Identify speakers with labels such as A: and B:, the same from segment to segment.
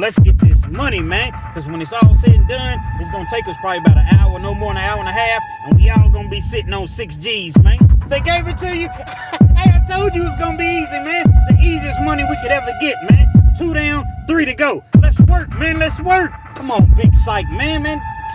A: Let's get this money, man, because when it's all said and done, it's going to take us probably about an hour, no more than an hour and a half, and we all going to be sitting on 6 G's, man. They gave it to you. Hey, I told you it was going to be easy, man. The easiest money we could ever get, man. 2 down, 3 to go. Let's work, man. Let's work. Come on, big psych, man.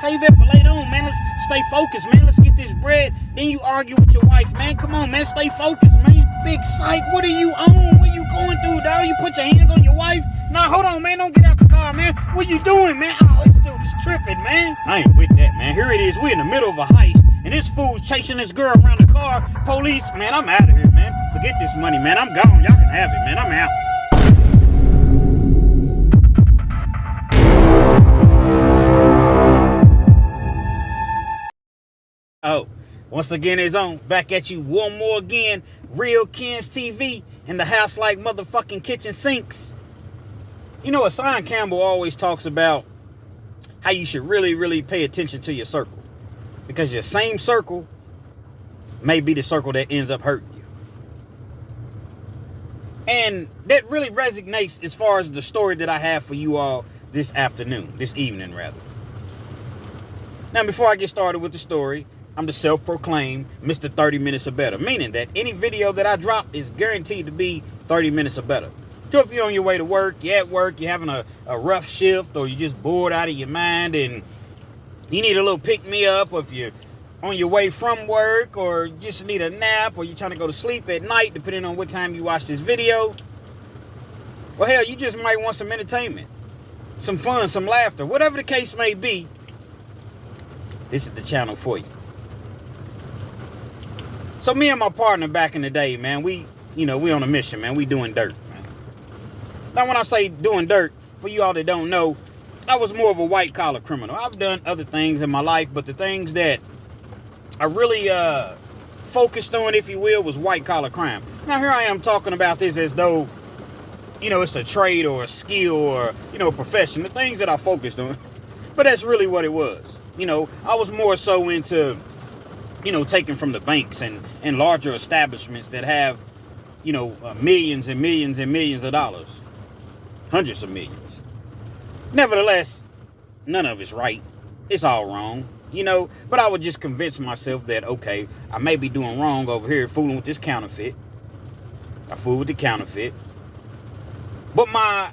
A: Save that for later on, man. Let's stay focused, man. Let's get this bread. Then you argue with your wife, man. Come on, man. Stay focused, man. Big psych, what are you on? What are you going through, dog? You put your hands on your wife? Nah, hold on, man. Don't get out the car, man. What you doing, man? Oh, this dude is tripping, man. I ain't with that, man. Here it is. We in the middle of a heist, and this fool's chasing this girl around the car. Police, man, I'm out of here, man. Forget this money, man. I'm gone. Y'all can have it, man. I'm out. Oh, once again, it's on. Back at you one more again. Real Kens TV in the house like motherfucking kitchen sinks. You know, Hassan Campbell always talks about how you should really pay attention to your circle. Because your same circle may be the circle that ends up hurting you. And that really resonates as far as the story that I have for you all this evening rather. Now, before I get started with the story, I'm the self-proclaimed Mr. 30 Minutes or Better, meaning that any video that I drop is guaranteed to be 30 minutes or better. So if you're on your way to work, you're at work, you're having a rough shift, or you're just bored out of your mind and you need a little pick-me-up, or if you're on your way from work, or just need a nap, or you're trying to go to sleep at night, depending on what time you watch this video, well, hell, you just might want some entertainment, some fun, some laughter, whatever the case may be, this is the channel for you. So me and my partner back in the day, man, we on a mission, man. We doing dirt, man. Now, when I say doing dirt, for you all that don't know, I was more of a white-collar criminal. I've done other things in my life, but the things that I really focused on, if you will, was white-collar crime. Now, here I am talking about this as though, it's a trade or a skill or, a profession. The things that I focused on. But that's really what it was. I was more so into taken from the banks and larger establishments that have, millions and millions and millions of dollars. Hundreds of millions. Nevertheless, none of it's right. It's all wrong, But I would just convince myself that, okay, I may be doing wrong over here, fooling with this counterfeit. I fool with the counterfeit. But my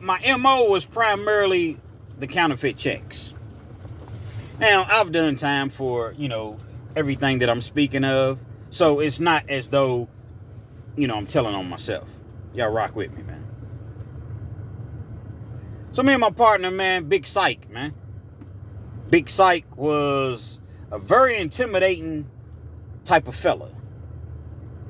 A: MO was primarily the counterfeit checks. Now, I've done time for, everything that I'm speaking of. So it's not as though, I'm telling on myself. Y'all rock with me, man. So me and my partner, man, Big Psych, man. Big Psych was a very intimidating type of fella.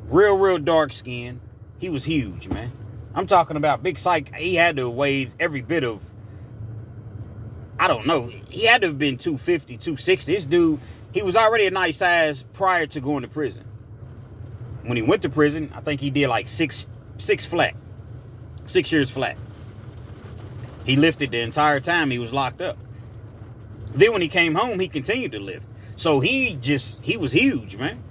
A: Real dark skin. He was huge, man. I'm talking about Big Psych. He had to have weighed every bit of, I don't know. He had to have been 250, 260. This dude, he was already a nice size prior to going to prison. When he went to prison, I think he did like 6 flat. 6 years flat. He lifted the entire time he was locked up. Then when he came home, he continued to lift. So he was huge, man.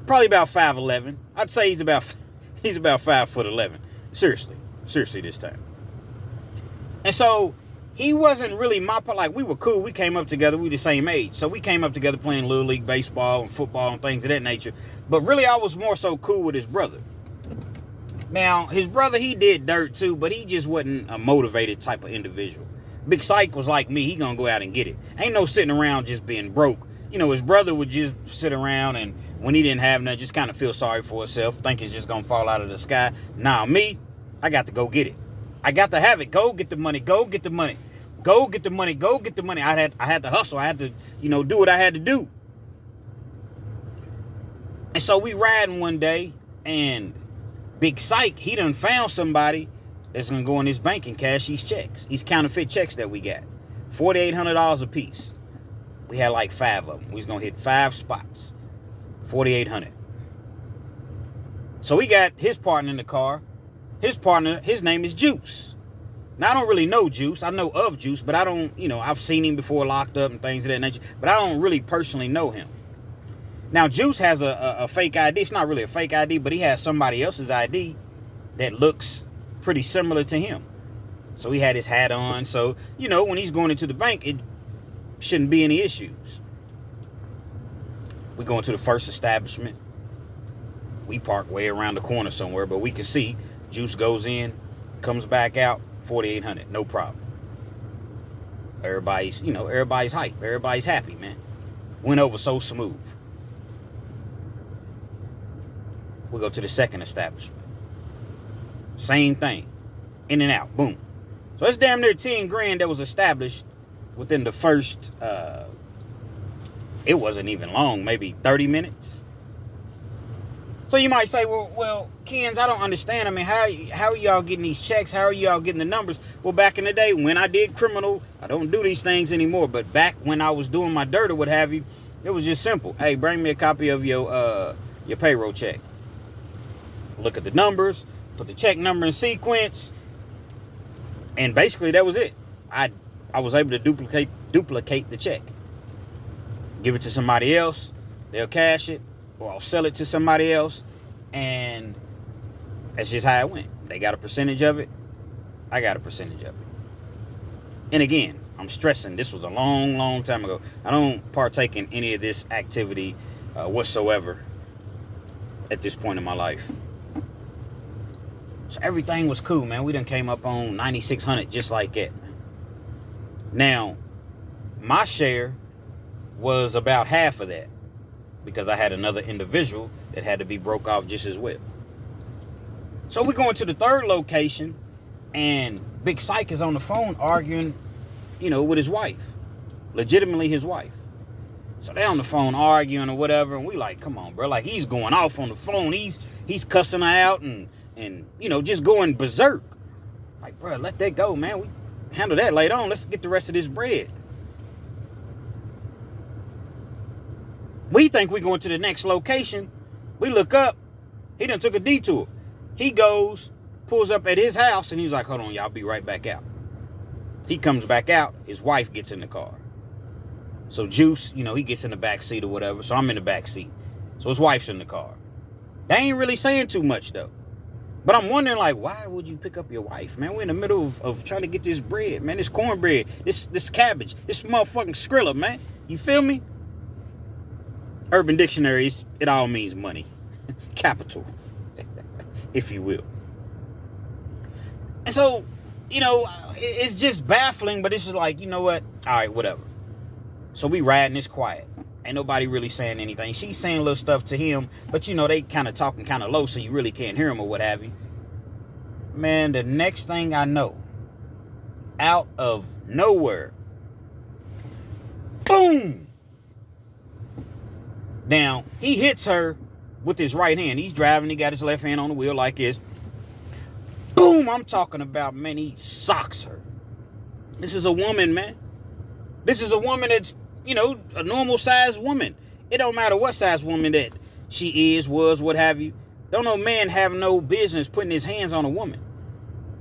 A: Probably about 5'11". I'd say he's about 5'11". Seriously this time. And so he wasn't really my part. Like, we were cool. We came up together. We were the same age. So we came up together playing Little League baseball and football and things of that nature. But really, I was more so cool with his brother. Now, his brother, he did dirt too, but he just wasn't a motivated type of individual. Big Psych was like me. He gonna go out and get it. Ain't no sitting around just being broke. His brother would just sit around, and when he didn't have nothing, just kind of feel sorry for himself, think it's just gonna fall out of the sky. Nah, me, I got to go get it. I got to have it. Go get the money. Go get the money. Go get the money. Go get the money. I had to hustle. I had to, do what I had to do. And so we riding one day, and Big Psych, he done found somebody that's gonna go in his bank and cash these checks, these counterfeit checks that we got, $4,800 a piece. We had like 5 of them. We was gonna hit 5 spots, $4,800. So we got his partner in the car. His partner, his name is Juice. Now, I don't really know Juice. I know of Juice, but I don't, I've seen him before locked up and things of that nature, but I don't really personally know him. Now, Juice has a fake ID. It's not really a fake ID, but he has somebody else's ID that looks pretty similar to him. So he had his hat on. So, you know, when he's going into the bank, it shouldn't be any issues. We go into the first establishment. We park way around the corner somewhere, but we can see Juice goes in, comes back out, 4,800, no problem. Everybody's hype. Everybody's happy, man. Went over so smooth. We go to the second establishment. Same thing. In and out. Boom. So it's damn near 10 grand that was established within the first, it wasn't even long, maybe 30 minutes. So you might say, well, Kens, I don't understand. I mean, how are y'all getting these checks? How are y'all getting the numbers? Well, back in the day when I did criminal, I don't do these things anymore. But back when I was doing my dirt or what have you, it was just simple. Hey, bring me a copy of your payroll check. Look at the numbers, put the check number in sequence, and basically that was it. I was able to duplicate the check. Give it to somebody else, they'll cash it, or I'll sell it to somebody else, and that's just how it went. They got a percentage of it, I got a percentage of it. And again, I'm stressing, this was a long, long time ago. I don't partake in any of this activity whatsoever at this point in my life. So everything was cool, man. We done came up on 9,600 just like that. Now, my share was about half of that because I had another individual that had to be broke off just as well. So we go into the third location, and Big Psych is on the phone arguing, with his wife. Legitimately his wife. So they on the phone arguing or whatever, and we like, come on, bro. Like, he's going off on the phone. He's cussing her out and just going berserk. Like, bro, let that go, man. We handle that later on. Let's get the rest of this bread. We think we're going to the next location. We look up. He done took a detour. He goes, pulls up at his house, and he's like, hold on, y'all, be right back out. He comes back out. His wife gets in the car. So Juice, he gets in the back seat or whatever. So I'm in the back seat. So his wife's in the car. They ain't really saying too much, though. But I'm wondering, like, why would you pick up your wife, man? We're in the middle of trying to get this bread, man. This cornbread, this cabbage, this motherfucking Skrilla, man. You feel me? Urban Dictionary, it all means money. Capital, if you will. And so, it's just baffling, but it's just like, you know what? All right, whatever. So we riding this quiet. Ain't nobody really saying anything. She's saying little stuff to him, but they kind of talking kind of low, so you really can't hear him or what have you. Man, the next thing I know, out of nowhere, boom! Now, he hits her with his right hand. He's driving, he got his left hand on the wheel like this. Boom! I'm talking about, man, he socks her. This is a woman, man. This is a woman that's, a normal sized woman. It don't matter what size woman that she is, was, what have you. Don't no man have no business putting his hands on a woman.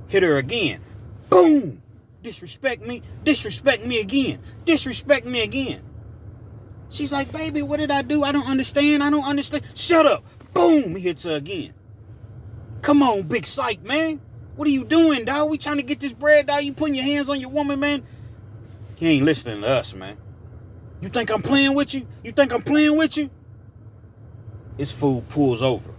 A: Hit her again. Boom! Disrespect me again. Disrespect me again. She's like, baby, what did I do? I don't understand. Shut up. Boom! He hits her again. Come on, Big Psych, man. What are you doing, dog? We trying to get this bread, dog. You putting your hands on your woman, man? He ain't listening to us, man. You think I'm playing with you? This fool pulls over.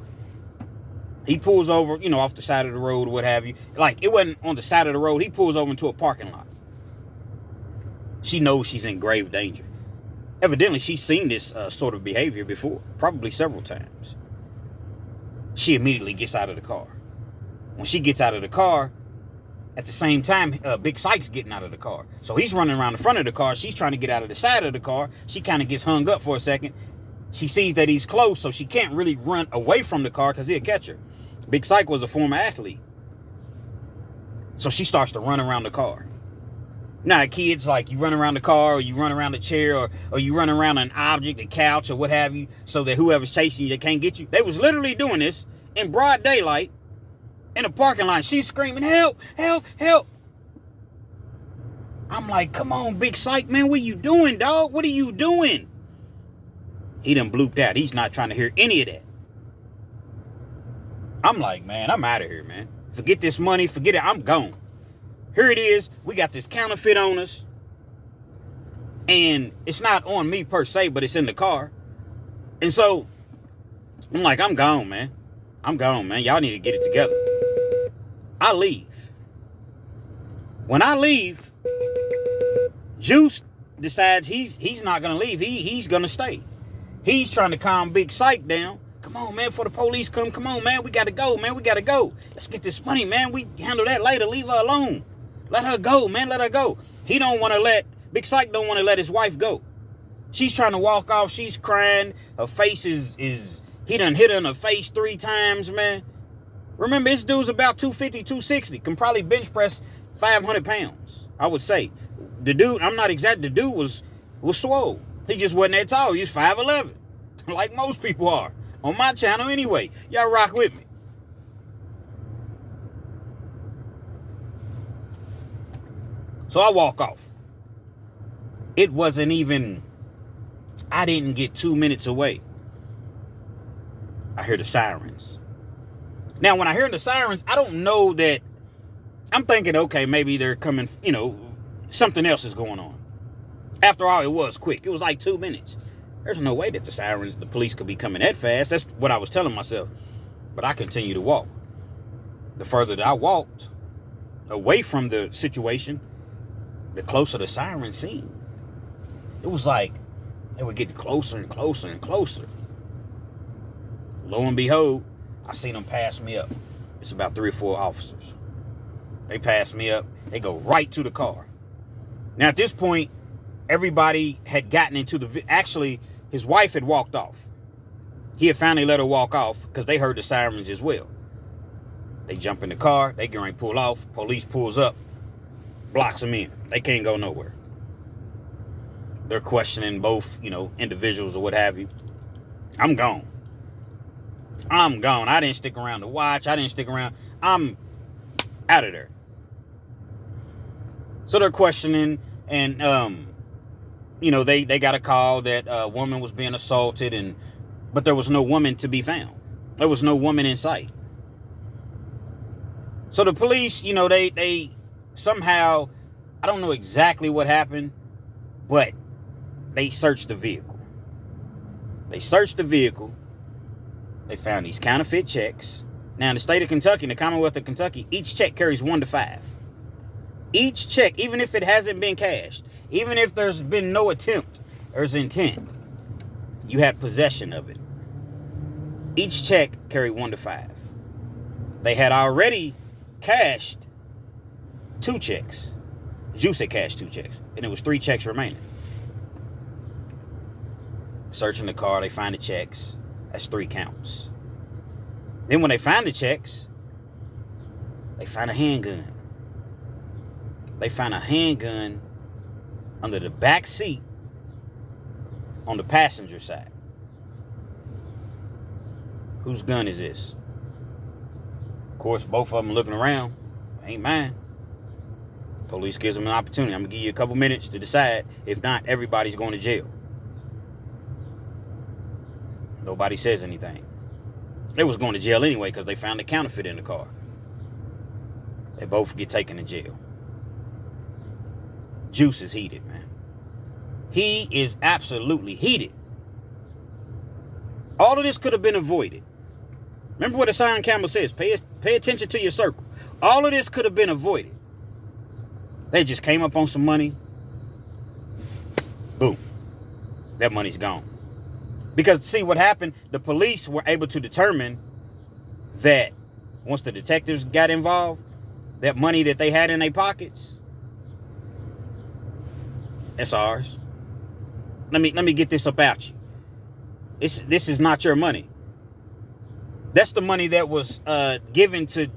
A: He pulls over, off the side of the road or what have you. Like, it wasn't on the side of the road. He pulls over into a parking lot. She knows she's in grave danger. Evidently, she's seen this sort of behavior before, probably several times. She immediately gets out of the car. When she gets out of the car, at the same time, Big Psych's getting out of the car. So he's running around the front of the car. She's trying to get out of the side of the car. She kind of gets hung up for a second. She sees that he's close, so she can't really run away from the car because he'll catch her. Big Psych was a former athlete. So she starts to run around the car. Now, kids, like, you run around the car, or you run around the chair, or you run around an object, a couch, or what have you, so that whoever's chasing you, they can't get you. They was literally doing this in broad daylight in a parking lot. She's screaming, help, help, help. I'm like, come on, Big Psych, man. What are you doing, dog? What are you doing? He done blooped out. He's not trying to hear any of that. I'm like, man, I'm out of here, man. Forget this money. Forget it. I'm gone. Here it is. We got this counterfeit on us. And it's not on me per se, but it's in the car. And so I'm like, I'm gone, man. I'm gone, man. Y'all need to get it together. I leave. When I leave, Juice decides he's not going to leave. He's going to stay. He's trying to calm Big Psych down. Come on, man, before the police come. Come on, man. We got to go, man. We got to go. Let's get this money, man. We handle that later. Leave her alone. Let her go, man. Let her go. He don't want to let, Big Psych don't want to let his wife go. She's trying to walk off. She's crying. Her face is he done hit her in the face 3 times, man. Remember, this dude's about 250, 260. Can probably bench press 500 pounds, I would say. The dude, I'm not exact. The dude was swole. He just wasn't that tall. He was 5'11", like most people are. On my channel anyway. Y'all rock with me. So I walk off. It wasn't even, I didn't get 2 minutes away. I hear the sirens. Now, when I hear the sirens, I don't know that, I'm thinking, okay, maybe they're coming, something else is going on. After all, it was quick. It was like 2 minutes. There's no way that the police could be coming that fast. That's what I was telling myself. But I continued to walk. The further that I walked away from the situation, the closer the siren seemed. It was like they were getting closer and closer and closer. Lo and behold, I seen them pass me up. It's about 3 or 4 officers. They pass me up. They go right to the car. Now, at this point, everybody had gotten into actually, his wife had walked off. He had finally let her walk off because they heard the sirens as well. They jump in the car. They get ready to pull off. Police pulls up, blocks them in. They can't go nowhere. They're questioning both, individuals or what have you. I'm gone. I didn't stick around to watch. I didn't stick around. I'm out of there. So they're questioning, and they got a call that a woman was being assaulted, but there was no woman to be found. There was no woman in sight. So the police, they somehow, I don't know exactly what happened, but they searched the vehicle. They searched the vehicle. They found these counterfeit checks. Now, in the state of Kentucky, in the Commonwealth of Kentucky, each check carries 1 to 5. Each check, even if it hasn't been cashed, even if there's been no attempt, there's intent, you had possession of it. Each check carried 1 to 5. They had already cashed 2 checks. Juice had cashed 2 checks, and it was 3 checks remaining. Searching the car, they find the checks. That's 3 counts. Then when they find the checks, they find a handgun. They find a handgun under the back seat on the passenger side. Whose gun is this? Of course, both of them looking around. Ain't mine. Police gives them an opportunity. I'm going to give you a couple minutes to decide. If not, everybody's going to jail. Nobody says anything. They was going to jail anyway because they found a counterfeit in the car. They both get taken to jail. Juice is heated, man. He is absolutely heated. All of this could have been avoided. Remember what the Silent Camel says. Pay attention to your circle. All of this could have been avoided. They just came up on some money. Boom. That money's gone. Because, see, what happened, the police were able to determine that once the detectives got involved, that money that they had in their pockets, that's ours. Let me get this about you. This is not your money. That's the money that was given to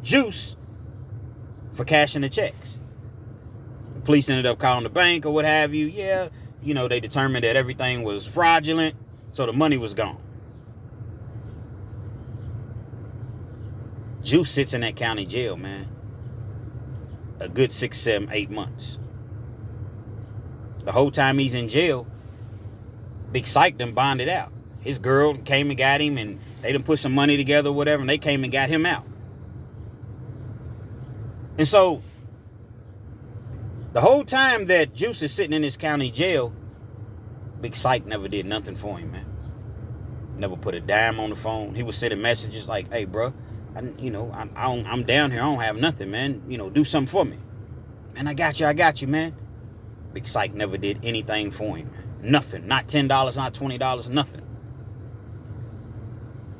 A: Juice for cashing the checks. The police ended up calling the bank or what have you. Yeah, they determined that everything was fraudulent, so the money was gone. Juice sits in that county jail, man. A good 6, 7, 8 months. The whole time he's in jail, Big Psych done bonded out. His girl came and got him, and they done put some money together or whatever, and they came and got him out. And so the whole time that Juice is sitting in this county jail, Big Psych never did nothing for him, man. Never put a dime on the phone. He was sending messages like, hey, bro, I'm down here. I don't have nothing, man. Do something for me. Man, I got you, man. Big Psych never did anything for him. Nothing. Not $10, not $20, nothing.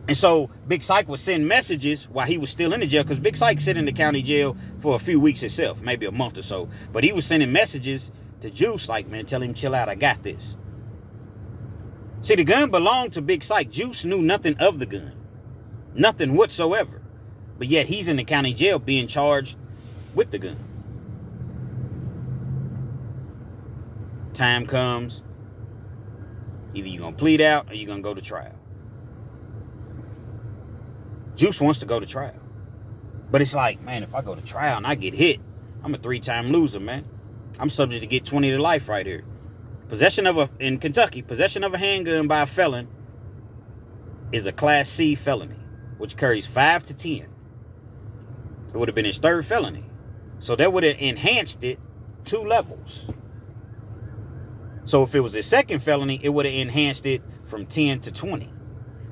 A: And so Big Psych would send messages while he was still in the jail, because Big Psych sit in the county jail for a few weeks itself, maybe a month or so. But he was sending messages to Juice like, man, tell him chill out. I got this. See, the gun belonged to Big Psych. Juice knew nothing of the gun. Nothing whatsoever. But yet he's in the county jail being charged with the gun. Time comes. Either you're going to plead out or you're going to go to trial. Juice wants to go to trial. But it's like, man, if I go to trial and I get hit, I'm a 3-time loser, man. I'm subject to get 20 to life right here. In Kentucky, possession of a handgun by a felon is a Class C felony, which carries 5 to 10. It would have been his 3rd felony. So that would have enhanced it 2 levels. So if it was his 2nd felony, it would have enhanced it from 10 to 20.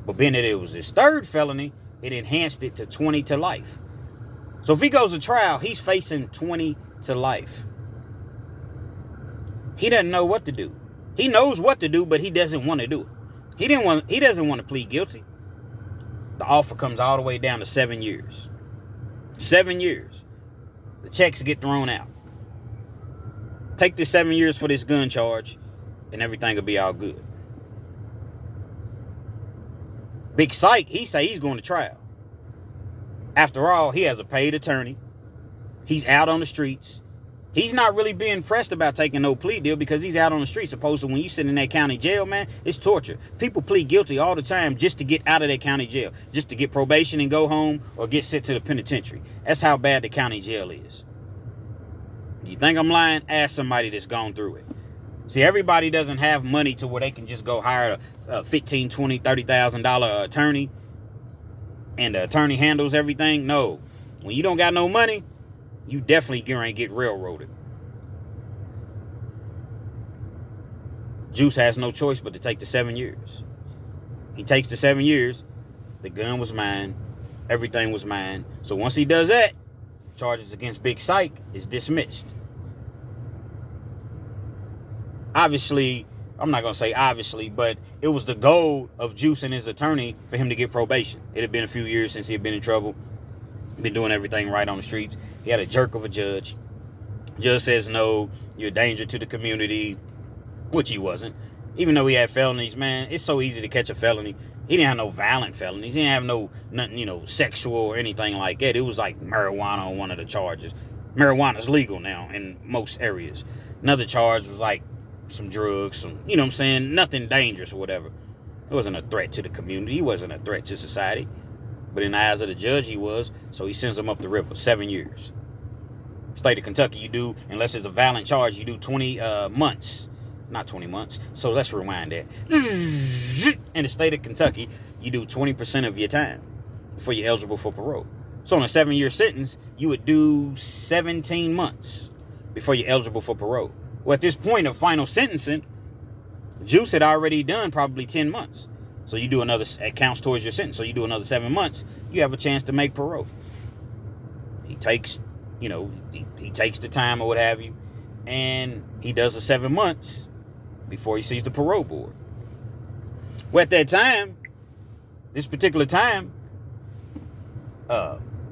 A: But being that it was his 3rd felony, it enhanced it to 20 to life. So if he goes to trial, he's facing 20 to life. He doesn't know what to do. He knows what to do, but he doesn't want to do it. He doesn't want to plead guilty. The offer comes all the way down to 7 years. 7 years. The checks get thrown out. Take the 7 years for this gun charge, and everything will be all good. Big Psych, he say he's going to trial. After all, he has a paid attorney. He's out on the streets. He's not really being pressed about taking no plea deal because he's out on the streets. Opposed to when you sit in that county jail, man, it's torture. People plead guilty all the time just to get out of that county jail, just to get probation and go home or get sent to the penitentiary. That's how bad the county jail is. You think I'm lying? Ask somebody that's gone through it. See, everybody doesn't have money to where they can just go hire a $15,000, $20,000, $30,000 attorney, and the attorney handles everything. No. When you don't got no money, you definitely get railroaded. Juice has no choice but to take the 7 years. He takes the 7 years. The gun was mine. Everything was mine. So once he does that, charges against Big Psych is dismissed. Obviously, I'm not going to say obviously, but it was the goal of Juice and his attorney for him to get probation. It had been a few years since he had been in trouble. Been doing everything right on the streets. He had a jerk of a judge. Judge says, no, you're a danger to the community, which he wasn't. Even though he had felonies, man, it's so easy to catch a felony. He didn't have no violent felonies. He didn't have nothing, sexual or anything like that. It was like marijuana on one of the charges. Marijuana's legal now in most areas. Another charge was like some drugs, nothing dangerous or whatever. It wasn't a threat to the community. He wasn't a threat to society. But in the eyes of the judge, he was. So he sends him up the river. 7 years. State of Kentucky, you do, unless it's a violent charge, you do 20 months. Not 20 months. So let's rewind that. In the state of Kentucky, you do 20% of your time before you're eligible for parole. So on a 7-year sentence, you would do 17 months before you're eligible for parole. Well, at this point of final sentencing, Juice had already done probably 10 months. So you do another, it counts towards your sentence. So you do another 7 months, you have a chance to make parole. He takes, he takes the time or what have you, and he does the 7 months before he sees the parole board. Well, at that time, this particular time,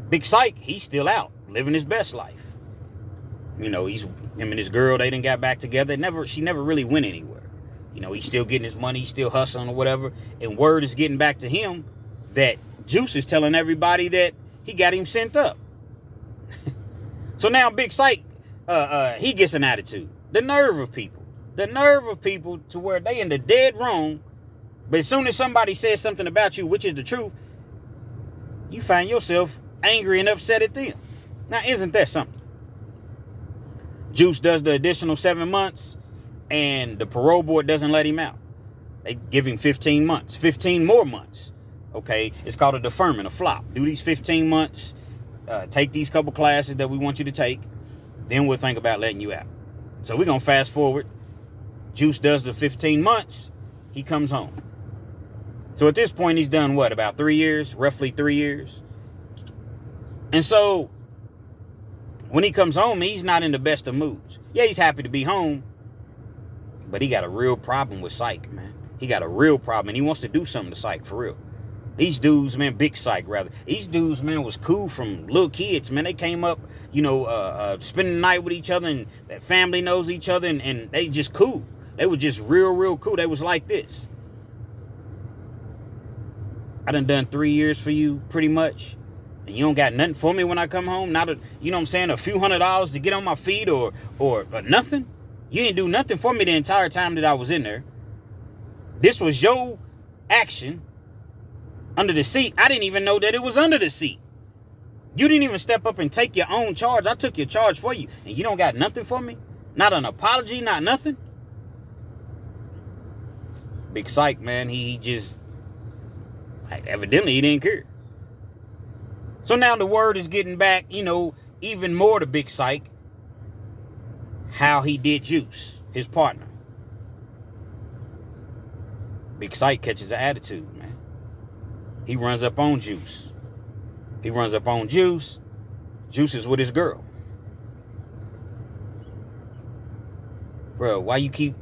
A: Big Psych, he's still out, living his best life. Him and his girl, they done got back together. She never really went anywhere. He's still getting his money, he's still hustling or whatever. And word is getting back to him that Juice is telling everybody that he got him sent up. So now Big Psych, he gets an attitude. The nerve of people to where they in the dead wrong. But as soon as somebody says something about you, which is the truth, you find yourself angry and upset at them. Now, isn't that something? Juice does the additional 7 months, and the parole board doesn't let him out. They give him 15 months, 15 more months. Okay, it's called a deferment, a flop. Do these 15 months, take these couple classes that we want you to take. Then we'll think about letting you out. So we're going to fast forward. Juice does the 15 months. He comes home. So at this point, he's done what? About 3 years? Roughly 3 years. And so when he comes home, he's not in the best of moods. Yeah, he's happy to be home. But he got a real problem with Psych, man. He got a real problem. And he wants to do something to Psych, for real. These dudes, man, Big Psych, rather. These dudes, man, was cool from little kids, man. They came up, spending the night with each other, and that family knows each other, and they just cool. They were just real cool. They was like this. I done 3 years for you, pretty much. And you don't got nothing for me when I come home? Not a, you know what I'm saying, a few $100s to get on my feet or nothing? You ain't do nothing for me the entire time that I was in there. This was your action under the seat. I didn't even know that it was under the seat. You didn't even step up and take your own charge. I took your charge for you. And you don't got nothing for me? Not an apology, not nothing? Big Psych, man, he just, evidently he didn't care. So now the word is getting back, even more to Big Psych, how he did Juice, his partner. Big Psych catches an attitude, man. He runs up on Juice. Juice is with his girl. Bro, why you keep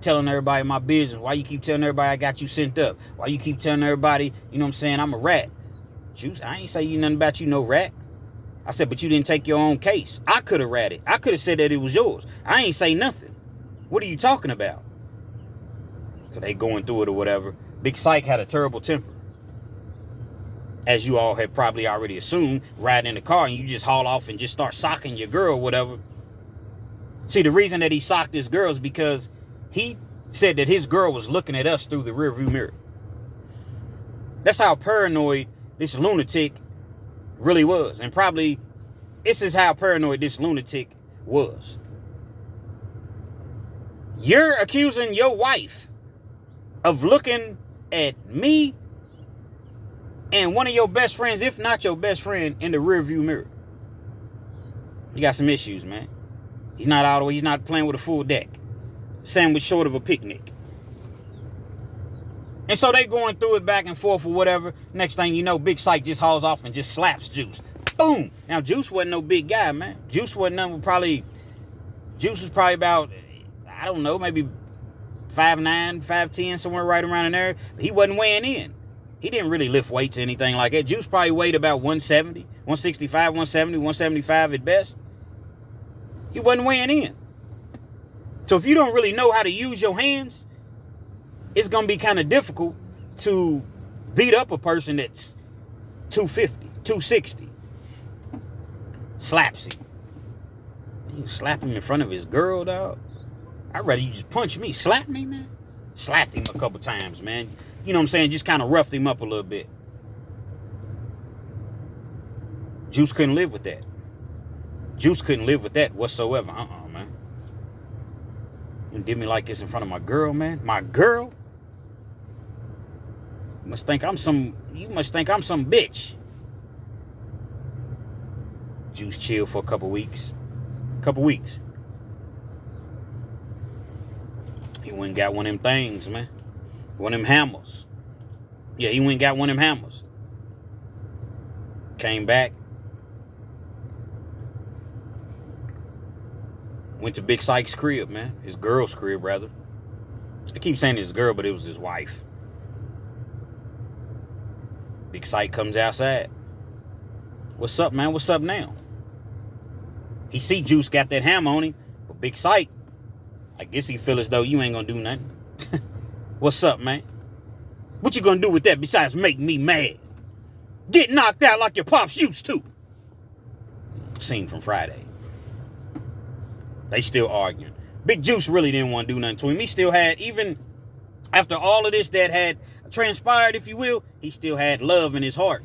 A: telling everybody my business? Why you keep telling everybody I got you sent up? Why you keep telling everybody, I'm a rat? Juice, I ain't say you nothing about you no rat. I said, but you didn't take your own case. I could have ratted. I could have said that it was yours. I ain't say nothing. What are you talking about? So they going through it or whatever. Big Psych had a terrible temper. As you all had probably already assumed, riding in the car and you just haul off and just start socking your girl or whatever. See, the reason that he socked his girl is because he said that his girl was looking at us through the rearview mirror. That's how paranoid this lunatic really was. And probably this is how paranoid this lunatic was. You're accusing your wife of looking at me and one of your best friends, if not your best friend, in the rearview mirror. You got some issues, man. He's not all the way. He's not playing with a full deck. Sandwich short of a picnic. And so they going through it back and forth or whatever. Next thing you know, Big Psych just hauls off and just slaps Juice. Boom! Now, Juice wasn't no big guy, man. Juice wasn't nothing, Juice was probably about, I don't know, maybe 5'9", 5'10", somewhere right around in there. He wasn't weighing in. He didn't really lift weights or anything like that. Juice probably weighed about 170, 165, 170, 175 at best. He wasn't weighing in. So if you don't really know how to use your hands, it's going to be kind of difficult to beat up a person that's 250, 260. Slaps him. You slap him in front of his girl, dog. I'd rather you just punch me. Slap me, man. Slapped him a couple times, man. You know what I'm saying? Just kind of roughed him up a little bit. Juice couldn't live with that. Juice couldn't live with that whatsoever. Man. You did me like this in front of my girl, man. My girl? You must think I'm some bitch. Juice chilled for a couple weeks. He went and got one of them things, man. One of them hammers. Yeah, he went and got one of them hammers. Came back. Went to Big Psych's crib, man. His girl's crib, rather. I keep saying his girl, but it was his wife. Big Psych comes outside. What's up, man? What's up now? He see Juice got that hammer on him, but Big Psych, I guess he feel as though you ain't gonna do nothing. What's up, man? What you gonna do with that besides make me mad? Get knocked out like your pops used to. Scene from Friday. They still arguing. Big Juice really didn't want to do nothing to him. He still had, even after all of this that had transpired, if you will, he still had love in his heart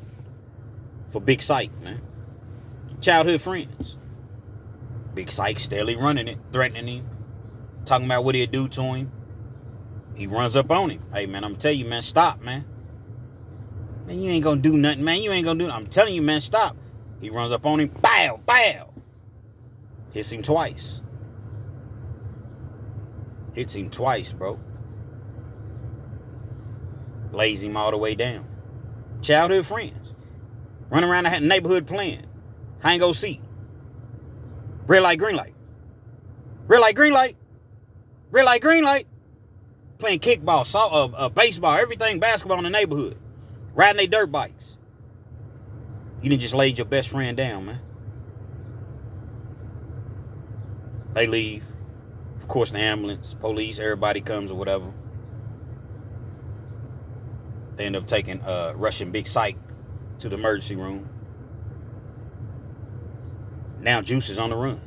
A: for Big Psych, man. Childhood friends. Big Psych steadily running it, threatening him, talking about what he'll do to him. He runs up on him. Hey, man, I'm going to tell you, man, stop, man. Man, you ain't going to do nothing, man. You ain't going to do nothing. I'm telling you, man, stop. He runs up on him. Bow, bow. Hits him twice. Hits him twice, bro. Lays him all the way down. Childhood friends. Running around the neighborhood playing. Hide and go seek. Red light, green light. Red light, green light. Red light, green light. Playing kickball, baseball, everything, basketball in the neighborhood. Riding their dirt bikes. You didn't just laid your best friend down, man. They leave. Of course, the ambulance, police, everybody comes or whatever. They end up rushing Big Syke to the emergency room. Now Juice is on the run.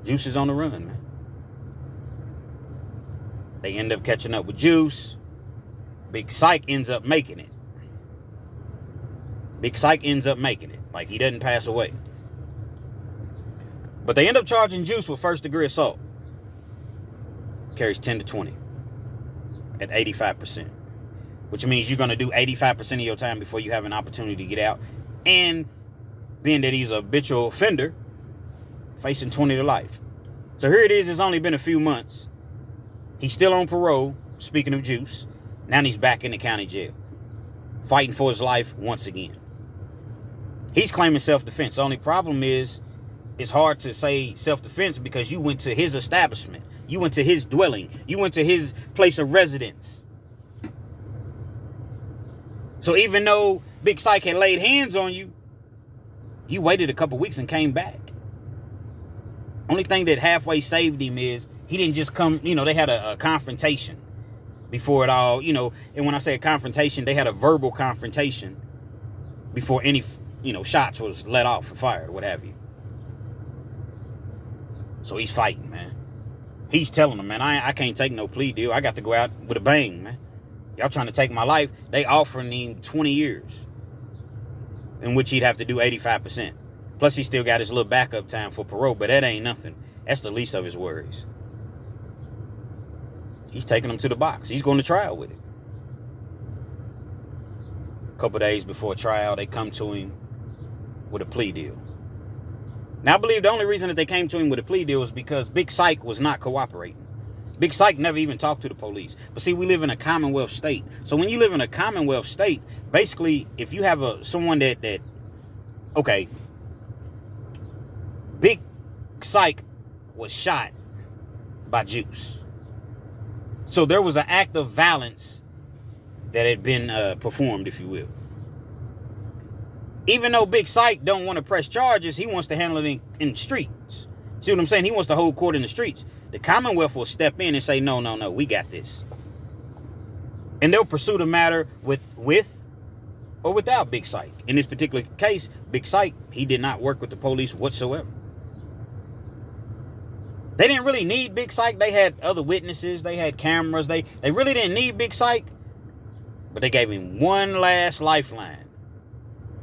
A: Juice is on the run, man. They end up catching up with Juice. Big Syke ends up making it. Big Syke ends up making it. Like, he doesn't pass away. But they end up charging Juice with first-degree assault. Carries 10 to 20 at 85%. Which means you're going to do 85% of your time before you have an opportunity to get out. And being that he's a habitual offender, facing 20 to life. So here it is. It's only been a few months. He's still on parole, speaking of Juice. Now he's back in the county jail, fighting for his life once again. He's claiming self-defense. The only problem is it's hard to say self-defense because you went to his establishment. You went to his dwelling. You went to his place of residence. So even though Big Syke had laid hands on you, you waited a couple weeks and came back. Only thing that halfway saved him is he didn't just come, they had a confrontation before it all, and when I say a confrontation, they had a verbal confrontation before any, shots was let off or fired or what have you. So he's fighting, man. He's telling them, man, I can't take no plea deal. I got to go out with a bang, man. Y'all trying to take my life. They offering him 20 years in which he'd have to do 85%. Plus, he still got his little backup time for parole, but that ain't nothing. That's the least of his worries. He's taking them to the box. He's going to trial with it. A couple days before trial, they come to him with a plea deal. Now, I believe the only reason that they came to him with a plea deal is because Big Syke was not cooperating. Big Syke never even talked to the police. But see, we live in a Commonwealth state. So when you live in a Commonwealth state, basically, if you have someone that okay, Big Syke was shot by Juice. So there was an act of violence that had been performed, if you will. Even though Big Syke don't want to press charges, he wants to handle it in the streets. See what I'm saying? He wants to hold court in the streets. The Commonwealth will step in and say, no, we got this. And they'll pursue the matter with or without Big Syke. In this particular case, Big Syke, he did not work with the police whatsoever. They didn't really need Big Syke. They had other witnesses. They had cameras. They really didn't need Big Syke. But they gave him one last lifeline.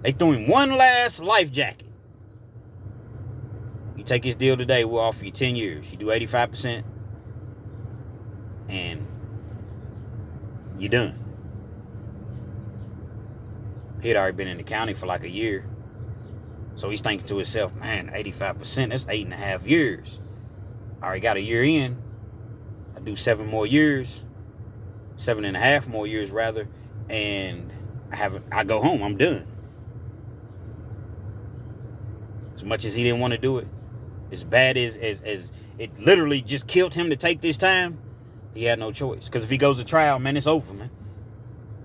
A: They threw him one last life jacket. You take his deal today, we'll offer you 10 years. You do 85%, and you're done. He had already been in the county for like a year. So he's thinking to himself, man, 85%, that's 8.5 years. I already got a year in. I do 7 more years. 7.5 more years, rather. And I go home. I'm done. As much as he didn't want to do it, as bad as it literally just killed him to take this time, he had no choice. Because if he goes to trial, man, it's over, man.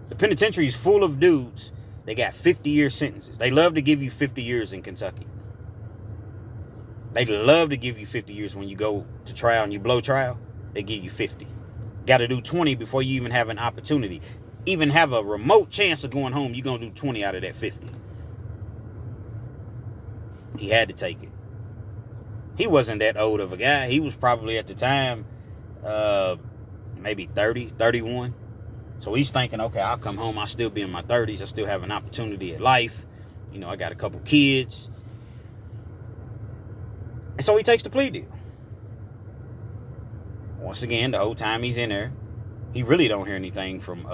A: The penitentiary is full of dudes. They got 50-year sentences. They love to give you 50 years in Kentucky. They love to give you 50 years when you go to trial and you blow trial. They give you 50. Got to do 20 before you even have an opportunity. Even have a remote chance of going home, you're going to do 20 out of that 50. He had to take it. He wasn't that old of a guy. He was probably at the time maybe 30, 31. So he's thinking, okay, I'll come home. I'll still be in my 30s. I still have an opportunity at life. I got a couple kids. And so he takes the plea deal. Once again, the whole time he's in there, he really don't hear anything from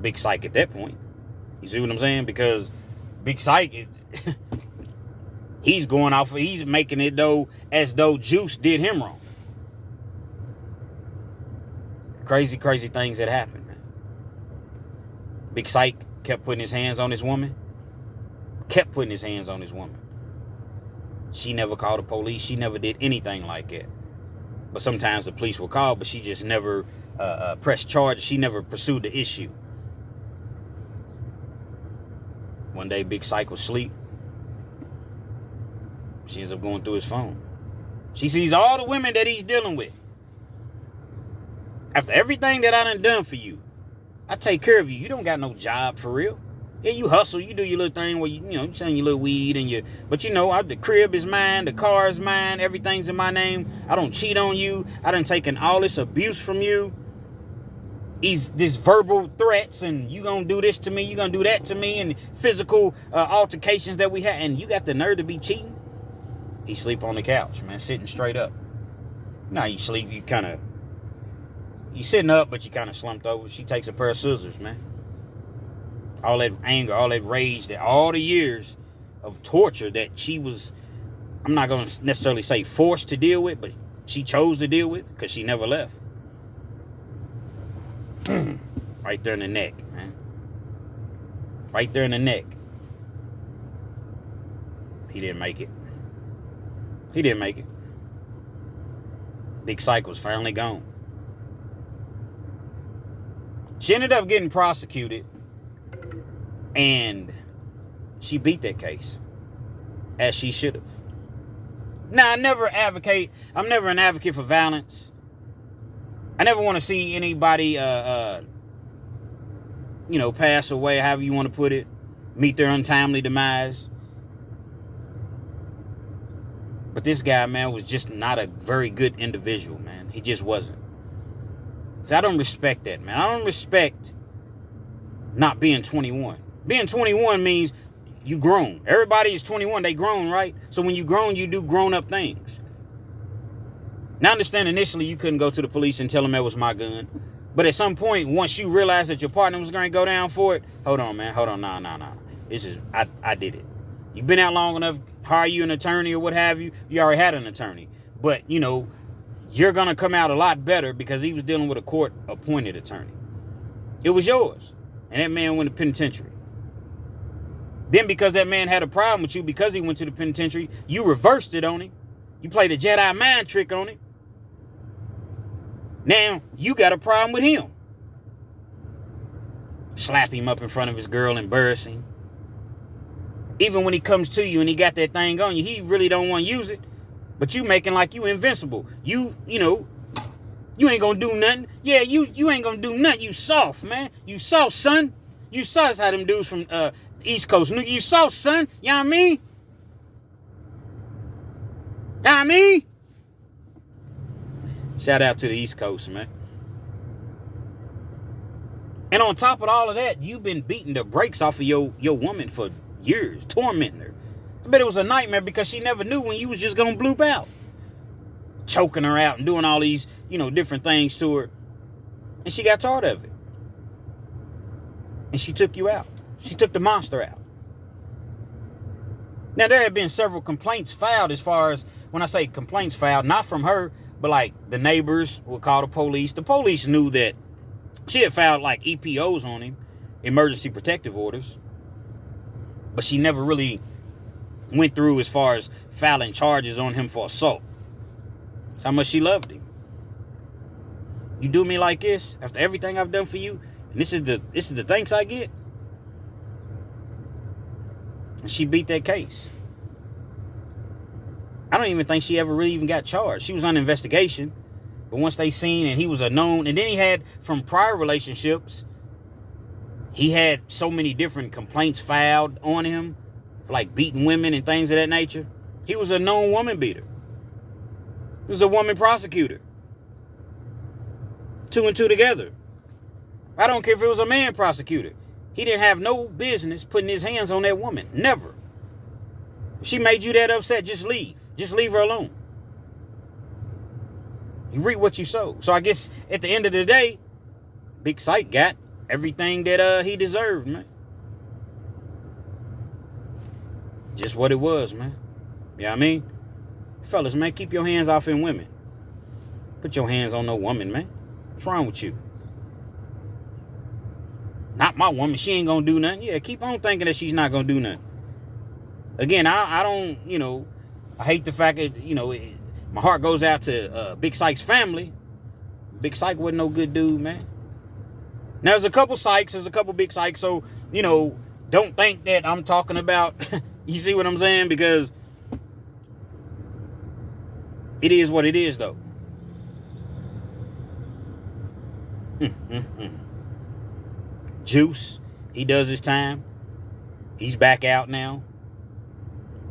A: Big Syke at that point. You see what I'm saying? Because Big Psych is he's going off. He's making it as though Juice did him wrong. Crazy things that happen, man. Big Psych kept putting his hands on this woman. She never called the police. She never did anything like that. But sometimes the police will call, but she just never pressed charges. She never pursued the issue. One day, Big Psych was asleep. She ends up going through his phone. She sees all the women that he's dealing with. After everything that I done for you, I take care of you. You don't got no job for real. Yeah, you hustle. You do your little thing where you selling your little weed but the crib is mine, the car is mine, everything's in my name. I don't cheat on you. I done taken all this abuse from you. This verbal threats, and you gonna do this to me, you gonna do that to me, and physical altercations that we had, and you got the nerve to be cheating. He sleep on the couch, man, sitting straight up. Now you sleep, you sitting up, but you kind of slumped over. She takes a pair of scissors, man. All that anger, all that rage, that all the years of torture that she was, I'm not going to necessarily say forced to deal with, but she chose to deal with because she never left. Right there in the neck, man. Right there in the neck. He didn't make it. Big Psych was finally gone. She ended up getting prosecuted, and she beat that case, as she should have. Now, I'm never an advocate for violence. I never want to see anybody, pass away, however you want to put it, meet their untimely demise. But this guy, man, was just not a very good individual, man. He just wasn't. So I don't respect that, man. I don't respect not being 21. Being 21 means you grown. Everybody is 21. They grown, right? So when you grown, you do grown-up things. Now, I understand initially you couldn't go to the police and tell them that was my gun. But at some point, once you realize that your partner was going to go down for it, hold on, man. Hold on. No. I did it. You've been out long enough, hire you an attorney or what have you. You already had an attorney. But, you're going to come out a lot better because he was dealing with a court-appointed attorney. It was yours. And that man went to penitentiary. Then because that man had a problem with you because he went to the penitentiary, you reversed it on him. You played a Jedi mind trick on him. Now, you got a problem with him. Slap him up in front of his girl, embarrass him. Even when he comes to you and he got that thing on you, he really don't want to use it. But you making like you invincible. You ain't gonna do nothing. Yeah, you ain't gonna do nothing. You soft, man. You soft, son. You soft. How them dudes from East Coast. You soft, son. You know what I mean? You know what I mean? Shout out to the East Coast, man. And on top of all of that, you've been beating the brakes off of your woman for years, tormenting her. I bet it was a nightmare because she never knew when you was just going to bloop out. Choking her out and doing all these, different things to her. And she got tired of it. And she took you out. She took the monster out. Now, there have been several complaints filed as far as, when I say complaints filed, not from her, but like the neighbors would call the police. The police knew that she had filed like EPOs on him, emergency protective orders. But she never really went through as far as filing charges on him for assault. That's how much she loved him. You do me like this after everything I've done for you, and this is the thanks I get. And she beat that case. I don't even think she ever really even got charged. She was on investigation, but once they seen and he was a known, and then he had from prior relationships, he had so many different complaints filed on him. Like beating women and things of that nature. He was a known woman beater. He was a woman prosecutor. 2 and 2 together. I don't care if it was a man prosecutor. He didn't have no business putting his hands on that woman. Never. If she made you that upset, just leave. Just leave her alone. You reap what you sow. So I guess at the end of the day, Big Psych got everything that he deserved, man. Just what it was, man. You know what I mean? Fellas, man, keep your hands off in women. Put your hands on no woman, man. What's wrong with you? Not my woman. She ain't gonna do nothing. Yeah, keep on thinking that she's not gonna do nothing. Again, I don't, I hate the fact that, my heart goes out to Big Sykes' family. Big Syke wasn't no good dude, man. Now, there's a couple Sykes, there's a couple Big Sykes, so, don't think that I'm talking about, you see what I'm saying? Because it is what it is, though. Juice, he does his time. He's back out now.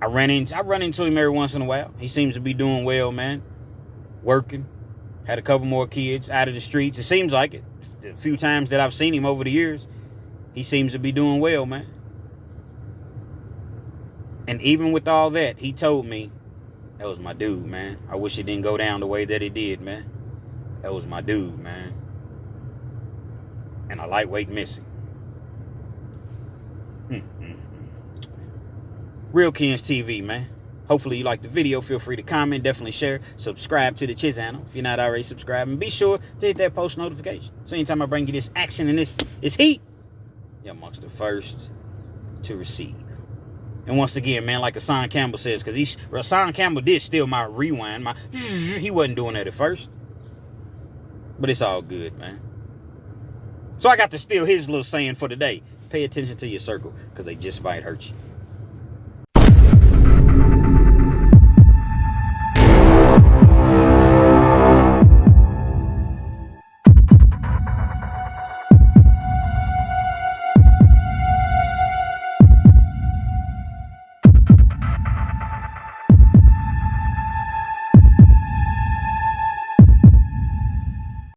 A: I run into him every once in a while. He seems to be doing well, man. Working. Had a couple more kids out of the streets. It seems like it. A few times that I've seen him over the years, he seems to be doing well, man. And even with all that, he told me, that was my dude, man. I wish it didn't go down the way that it did, man. That was my dude, man. And a lightweight missing. Real Kens TV, man. Hopefully you like the video. Feel free to comment. Definitely share. Subscribe to the channel if you're not already subscribed. And be sure to hit that post notification. So anytime I bring you this action and this heat, you're amongst the first to receive. And once again, man, like Hassan Campbell says, because Hassan Campbell did steal my rewind. He wasn't doing that at first. But it's all good, man. So I got to steal his little saying for today. Pay attention to your circle, because they just might hurt you.